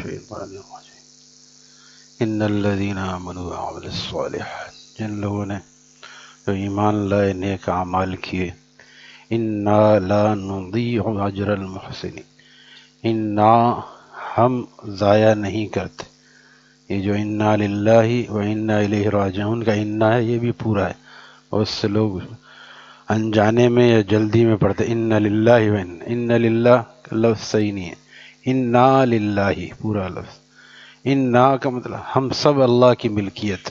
الشیطان الرجیم ان الذین آمنوا وعملوا الصالحات، جن لوگوں نے جو ایمان لائے نیک اعمال کیے، انا لا نضیع اجر المحسنین، انا ہم ضائع نہیں کرتے۔ یہ جو انا للہ و انا الیہ راجعون کا انا ہے یہ بھی پورا ہے، بہت سے لوگ انجانے میں یا جلدی میں پڑھتے ان للہ و ان للہ کا لفظ صحیح نہیں ہے، انا للہ پورا لفظ، انا کا مطلب ہم سب اللہ کی ملکیت،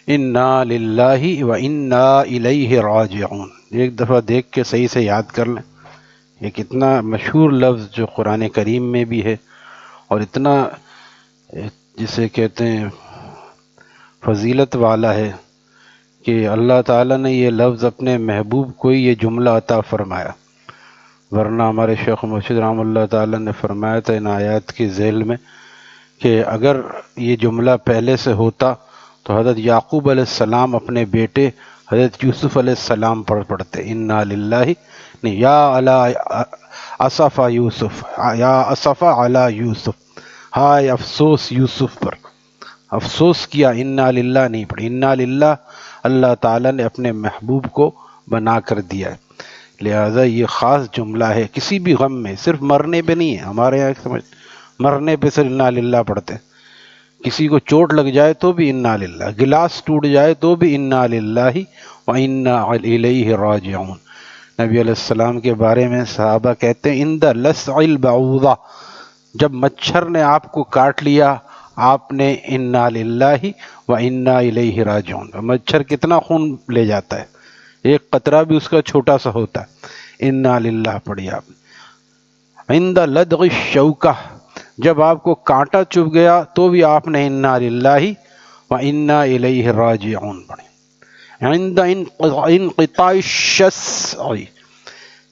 انا للہ و انا الیہ راجعون۔ ایک دفعہ دیکھ کے صحیح سے یاد کر لیں، یہ کتنا مشہور لفظ جو قرآن کریم میں بھی ہے اور اتنا جسے کہتے ہیں فضیلت والا ہے کہ اللہ تعالیٰ نے یہ لفظ اپنے محبوب کو ہی یہ جملہ عطا فرمایا، ورنہ ہمارے شیخ مرشد رحمہ اللہ تعالیٰ نے فرمایا تھا ان آیات کی ذیل میں کہ اگر یہ جملہ پہلے سے ہوتا تو حضرت یعقوب علیہ السلام اپنے بیٹے حضرت یوسف علیہ السلام پڑھتے انا للہ، نہیں یا علی اسف یوسف، یا اسف علی یوسف، ہائے افسوس یوسف پر، افسوس کیا، انا للہ نہیں پڑھی، انا للہ اللہ تعالیٰ نے اپنے محبوب کو بنا کر دیا ہے، لہذا یہ خاص جملہ ہے کسی بھی غم میں، صرف مرنے پہ نہیں ہے، ہمارے یہاں سمجھ مرنے پہ صرف انا للہ پڑھتے ہیں، کسی کو چوٹ لگ جائے تو بھی انا للہ، گلاس ٹوٹ جائے تو بھی انا للہ و انا الیہ راجعون۔ نبی علیہ السلام کے بارے میں صحابہ کہتے ہیں اند لسع البعوضہ، جب مچھر نے آپ کو کاٹ لیا آپ نے انا للہ و انا الیہ راجعون، مچھر کتنا خون لے جاتا ہے، ایک قطرہ بھی اس کا چھوٹا سا ہوتا ہے، انا للہ پڑھی آپ نے۔ عند لدغ الشوکہ، جب آپ کو کانٹا چبھ گیا تو بھی آپ نے انا للہ و انا الیہ راجعون پڑھی۔ عند انقطاع الشسع،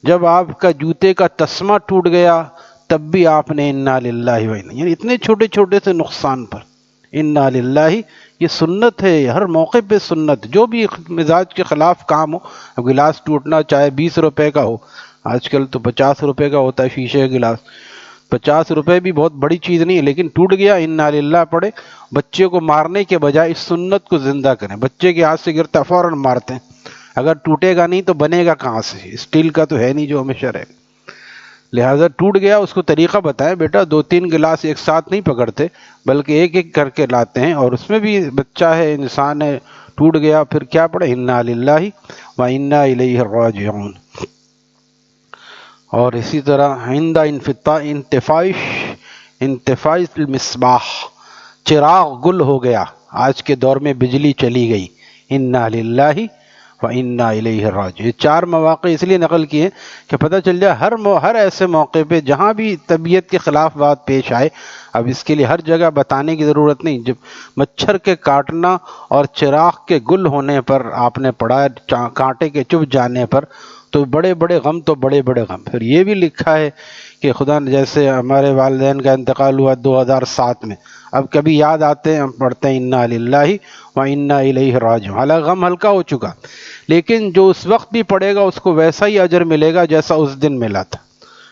جب آپ کا جوتے کا تسمہ ٹوٹ گیا تب بھی آپ نے انا للہ و انا، یعنی اتنے چھوٹے چھوٹے سے نقصان پر انا للہ، یہ سنت ہے، ہر موقع پہ سنت، جو بھی مزاج کے خلاف کام ہو، گلاس ٹوٹنا چاہے 20 روپے کا ہو، آج کل تو 50 روپے کا ہوتا ہے شیشے کا گلاس، 50 روپے بھی بہت بڑی چیز نہیں ہے، لیکن ٹوٹ گیا انا للہ پڑھے، بچے کو مارنے کے بجائے اس سنت کو زندہ کریں، بچے کے ہاتھ سے گرتا فوراً مارتے ہیں، اگر ٹوٹے گا نہیں تو بنے گا کہاں سے، اسٹیل کا تو ہے نہیں جو ہمیشہ رہے، لہٰذا ٹوٹ گیا اس کو طریقہ بتائیں، بیٹا 2-3 گلاس ایک ساتھ نہیں پکڑتے بلکہ ایک ایک کر کے لاتے ہیں، اور اس میں بھی بچہ ہے انسان ہے، ٹوٹ گیا پھر کیا پڑھے انا للہ و انا الیہ راجعون۔ اور اسی طرح عند انطفاء المصباح، چراغ گل ہو گیا، آج کے دور میں بجلی چلی گئی، انا للہ و انا الیہ راجعون۔ یہ 4 مواقع اس لیے نقل کیے کہ پتہ چل جائے ہر ایسے موقع پہ جہاں بھی طبیعت کے خلاف بات پیش آئے، اب اس کے لیے ہر جگہ بتانے کی ضرورت نہیں، جب مچھر کے کاٹنا اور چراغ کے گل ہونے پر آپ نے پڑھا، کانٹے کے چبھ جانے پر، تو بڑے بڑے غم تو بڑے بڑے غم۔ پھر یہ بھی لکھا ہے کہ خدا نے، جیسے ہمارے والدین کا انتقال ہوا 2007 میں، اب کبھی یاد آتے ہیں ہم پڑھتے ہیں انا للہ و انا الیہ راجعون، حالانکہ غم ہلکا ہو چکا، لیکن جو اس وقت بھی پڑھے گا اس کو ویسا ہی اجر ملے گا جیسا اس دن ملا تھا۔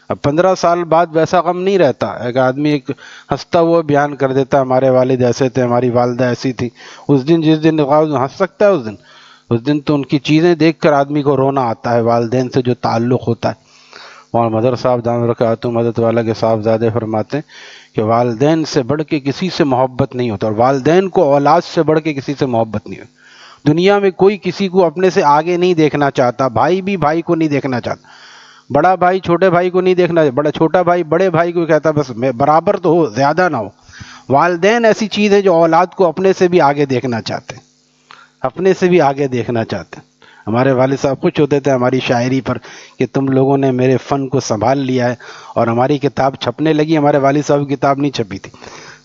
اب 15 سال بعد ویسا غم نہیں رہتا، ایک آدمی ایک ہنستا ہوا بیان کر دیتا ہمارے والد ایسے تھے، ہماری والدہ ایسی تھی، اس دن جس دن ہنس سکتا ہے اس دن تو ان کی چیزیں دیکھ کر آدمی کو رونا آتا ہے، والدین سے جو تعلق ہوتا ہے۔ اور مدر صاحب دامت برکاتہ مدد والا کے صاحبزادے فرماتے ہیں کہ والدین سے بڑھ کے کسی سے محبت نہیں ہوتا، اور والدین کو اولاد سے بڑھ کے کسی سے محبت نہیں ہوتی۔ دنیا میں کوئی کسی کو اپنے سے آگے نہیں دیکھنا چاہتا، بھائی بھی بھائی کو نہیں دیکھنا چاہتا، بڑا بھائی چھوٹے بھائی کو نہیں دیکھنا، بڑا چھوٹا بھائی بڑے بھائی کو کہتا بس میں برابر تو ہو، زیادہ نہ ہو۔ والدین ایسی چیز ہے جو اولاد کو اپنے سے بھی آگے دیکھنا چاہتے ہیں، اپنے سے بھی آگے دیکھنا چاہتے ہیں۔ ہمارے والد صاحب خوش ہوتے تھے ہماری شاعری پر کہ تم لوگوں نے میرے فن کو سنبھال لیا ہے، اور ہماری کتاب چھپنے لگی، ہمارے والد صاحب کی کتاب نہیں چھپی تھی،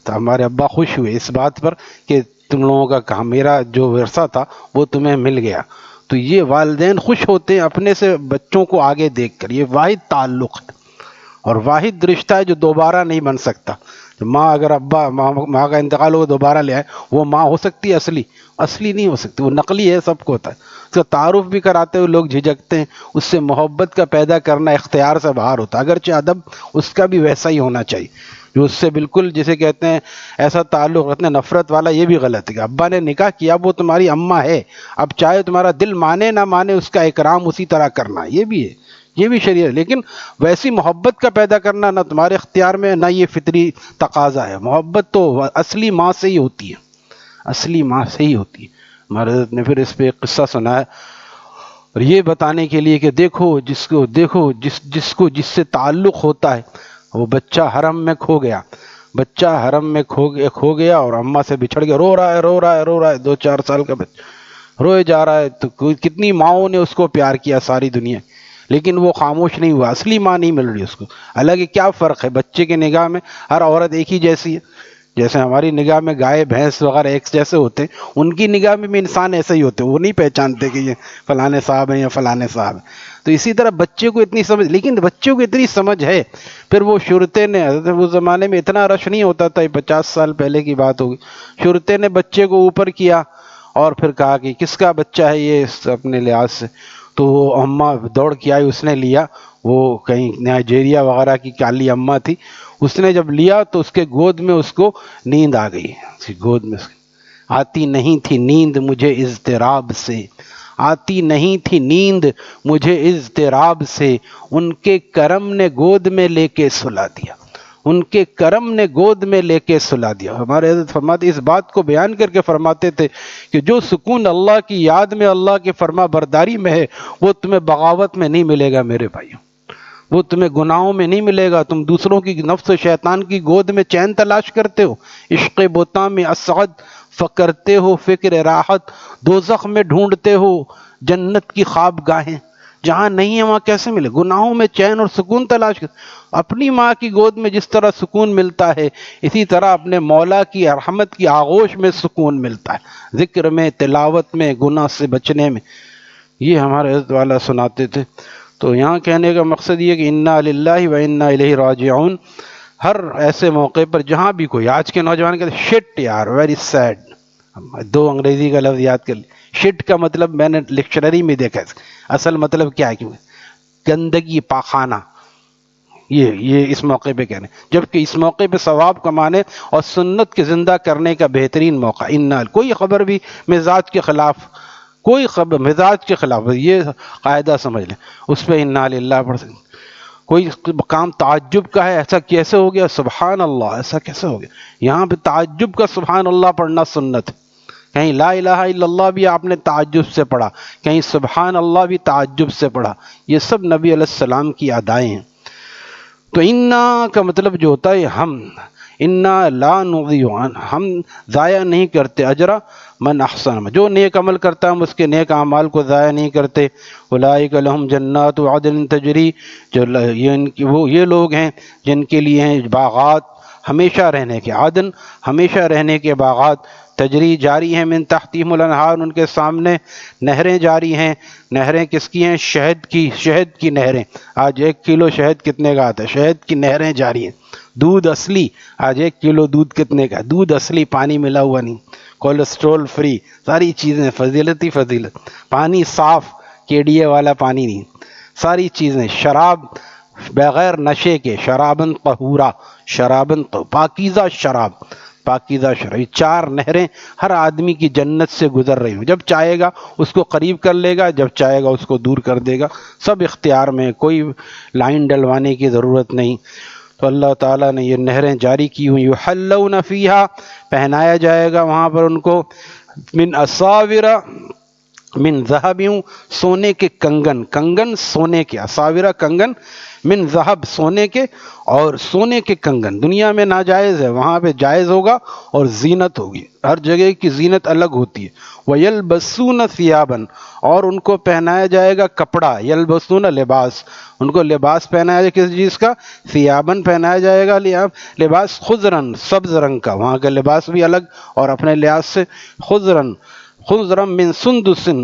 تو ہمارے ابا خوش ہوئے اس بات پر کہ تم لوگوں کا کہا میرا جو ورثہ تھا وہ تمہیں مل گیا۔ تو یہ والدین خوش ہوتے ہیں اپنے سے بچوں کو آگے دیکھ کر، یہ واحد تعلق ہے اور واحد رشتہ ہے جو دوبارہ نہیں بن سکتا۔ ماں اگر ابا ماں کا انتقال ہو دوبارہ لے آئے، وہ ماں ہو سکتی ہے اصلی نہیں ہو سکتی، وہ نقلی ہے، سب کو ہوتا ہے۔ اس کا تعارف بھی کراتے ہوئے لوگ جھجکتے ہیں، اس سے محبت کا پیدا کرنا اختیار سے باہر ہوتا ہے، اگرچہ ادب اس کا بھی ویسا ہی ہونا چاہیے، جو اس سے بالکل جسے کہتے ہیں ایسا تعلق رکھتے ہیں نفرت والا، یہ بھی غلط ہے کہ ابا نے نکاح کیا، وہ تمہاری اماں ہے، اب چاہے تمہارا دل مانے نہ مانے اس کا اکرام اسی طرح کرنا، یہ بھی ہے، یہ بھی شریعت. لیکن ویسی محبت کا پیدا کرنا نہ تمہارے اختیار میں، نہ یہ فطری تقاضا ہے. محبت تو اصلی ماں سے ہی ہوتی ہے، اصلی ماں سے ہی ہوتی ہے. ہمارے حضرت نے پھر اس پہ ایک قصہ سنایا، اور یہ بتانے کے لیے کہ دیکھو جس سے تعلق ہوتا ہے، وہ بچہ حرم میں کھو گیا، بچہ حرم میں کھو گیا اور اماں سے بچھڑ گیا، رو رہا ہے 2-4 سال کا بچہ روئے جا رہا ہے. تو کتنی ماؤں نے اس کو پیار کیا ساری دنیا، لیکن وہ خاموش نہیں ہوا، اصلی ماں نہیں مل رہی اس کو. حالانکہ کیا فرق ہے، بچے کے نگاہ میں ہر عورت ایک ہی جیسی ہے. جیسے ہماری نگاہ میں گائے بھینس وغیرہ ایک جیسے ہوتے ہیں، ان کی نگاہ میں بھی انسان ایسے ہی ہوتے ہیں. وہ نہیں پہچانتے کہ یہ فلانے صاحب ہیں یا فلانے صاحب ہیں. تو اسی طرح بچے کو اتنی سمجھ، لیکن بچوں کو اتنی سمجھ ہے. پھر وہ شرطے نے، اس زمانے میں اتنا رش نہیں ہوتا تھا، 50 سال پہلے کی بات ہوگی، شرطے نے بچے کو اوپر کیا اور پھر کہا کہ کس کا بچہ ہے یہ اپنے لحاظ سے. تو وہ اماں دوڑ کے آئی، اس نے لیا، وہ کہیں نائجیریا وغیرہ کی کالی اماں تھی. اس نے جب لیا تو اس کے گود میں اس کو نیند آ گئی. اس کی گود میں آتی نہیں تھی نیند مجھے اضطراب سے، آتی نہیں تھی نیند مجھے اضطراب سے، ان کے کرم نے گود میں لے کے سلا دیا، ان کے کرم نے گود میں لے کے سلا دیا. ہمارے حضرت فرماتے اس بات کو بیان کر کے فرماتے تھے کہ جو سکون اللہ کی یاد میں، اللہ کے فرما برداری میں ہے، وہ تمہیں بغاوت میں نہیں ملے گا میرے بھائیوں، وہ تمہیں گناہوں میں نہیں ملے گا. تم دوسروں کی نفس و شیطان کی گود میں چین تلاش کرتے ہو، عشق بوتاں میں اسعد فکرتے ہو فکر راحت، دوزخ میں ڈھونڈتے ہو جنت کی خواب گاہیں، جہاں نہیں ہے وہاں کیسے ملے. گناہوں میں چین اور سکون تلاش کر. اپنی ماں کی گود میں جس طرح سکون ملتا ہے، اسی طرح اپنے مولا کی رحمت کی آغوش میں سکون ملتا ہے، ذکر میں، تلاوت میں، گناہ سے بچنے میں. یہ ہمارے حضرت والا سناتے تھے. تو یہاں کہنے کا مقصد یہ کہ انا للہ و انا الیہ راجعون. ہر ایسے موقع پر جہاں بھی کوئی، آج کے نوجوان کہتے ہیں شٹ یار، ویری سیڈ، 2 انگریزی کا لفظ یاد کر لی. شٹ کا مطلب میں نے لکشنری میں دیکھا ہے، اصل مطلب کیا ہے، گندگی، پاخانہ. یہ اس موقع پہ کہنے، جبکہ اس موقع پہ ثواب کمانے اور سنت کے زندہ کرنے کا بہترین موقع. کوئی خبر بھی مزاج کے خلاف، کوئی خبر مزاج کے خلاف، یہ قاعدہ سمجھ لیں، اس پہ انا للہ پڑھ سکتے. کوئی کام تعجب کا ہے، ایسا کیسے ہو گیا، سبحان اللہ، ایسا کیسے ہو گیا. یہاں پہ تعجب کا سبحان اللہ پڑھنا سنت ہے. کہیں لا الہ الا اللہ بھی آپ نے تعجب سے پڑھا، کہیں سبحان اللہ بھی تعجب سے پڑھا. یہ سب نبی علیہ السلام کی ادائیں ہیں. تو انا کا مطلب جو ہوتا ہے ہم، انا لا نضیع، ہم ضائع نہیں کرتے اجرا من احسن، جو نیک عمل کرتا ہے ہم اس کے نیک اعمال کو ضائع نہیں کرتے. اولئک لہم جنات عدن تجری، وہ یہ لوگ ہیں جن کے لیے ہیں باغات ہمیشہ رہنے کے، عدن ہمیشہ رہنے کے باغات، تجری جاری ہیں، من تحتہم الانہار، ان کے سامنے نہریں جاری ہیں. نہریں کس کی ہیں؟ شہد کی نہریں. آج 1 کلو شہد کتنے کا آتا ہے؟ شہد کی نہریں جاری ہیں. دودھ اصلی، آج 1 کلو دودھ کتنے کا؟ دودھ اصلی، پانی ملا ہوا نہیں، کولیسٹرول فری، ساری چیزیں فضیلت ہی فضیلت. پانی صاف، کیڑیے والا پانی نہیں، ساری چیزیں. شراب بغیر نشے کے، شرابن طہورا، پاکیزہ شراب، پاکیزہ شراب. 4 نہریں ہر آدمی کی جنت سے گزر رہی ہوں. جب چاہے گا اس کو قریب کر لے گا، جب چاہے گا اس کو دور کر دے گا. سب اختیار میں، کوئی لائن ڈلوانے کی ضرورت نہیں. تو اللہ تعالیٰ نے یہ نہریں جاری کی ہوئی. یحلون فیہا، پہنایا جائے گا وہاں پر ان کو، من اساور من ذہب، سونے کے کنگن سونے کے، اساورہ کنگن، من ذہب سونے کے، اور سونے کے کنگن. دنیا میں ناجائز ہے، وہاں پہ جائز ہوگا، اور زینت ہوگی. ہر جگہ کی زینت الگ ہوتی ہے. وَيَلْبَسُونَ ثِيَابًا، اور ان کو پہنایا جائے گا کپڑا، یلبسون لباس، ان کو لباس پہنایا جائے کس چیز کا؟ ثیابن پہنایا جائے گا لباس، خضرن سبز رنگ کا، وہاں کا لباس بھی الگ اور اپنے لحاظ سے. خضرن من سندسن،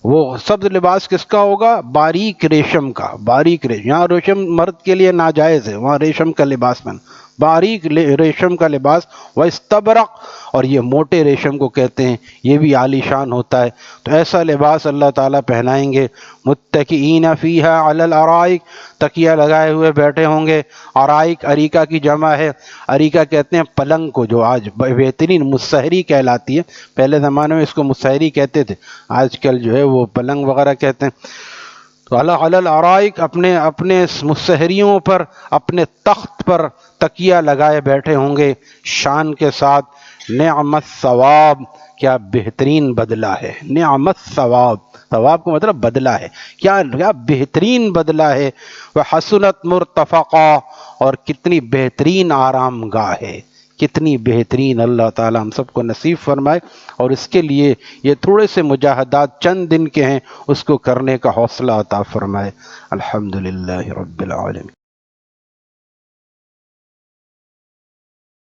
وہ سبز لباس کس کا ہوگا؟ باریک ریشم کا، باریک ریشم. یہاں ریشم مرد کے لیے ناجائز ہے، وہاں ریشم کا لباس پہن. باریک ریشم کا لباس، واستبرق، اور یہ موٹے ریشم کو کہتے ہیں، یہ بھی عالی شان ہوتا ہے۔ تو ایسا لباس اللہ تعالیٰ پہنائیں گے۔ متکئین فیہا علی الارائک، تکیہ لگائے ہوئے بیٹھے ہوں گے۔ ارائک اریکہ کی جمع ہے، اریکہ کہتے ہیں پلنگ کو، جو آج بہترین مصہری کہلاتی ہے، پہلے زمانے میں اس کو مصہری کہتے تھے، آج کل جو ہے وہ پلنگ وغیرہ کہتے ہیں۔ تو علی الارائک، اپنے مصہریوں پر، اپنے تخت پر تکیہ لگائے بیٹھے ہوں گے شان کے ساتھ۔ نعم الثواب، کیا بہترین بدلہ ہے، نعم الثواب، ثواب کا مطلب بدلہ ہے، کیا بہترین بدلہ ہے۔ وحسنت مرتفقا، اور کتنی بہترین آرام گاہ ہے، کتنی بہترین۔ اللہ تعالی ہم سب کو نصیب فرمائے، اور اس کے لیے یہ تھوڑے سے مجاہدات چند دن کے ہیں، اس کو کرنے کا حوصلہ عطا فرمائے۔ الحمدللہ رب العالمین۔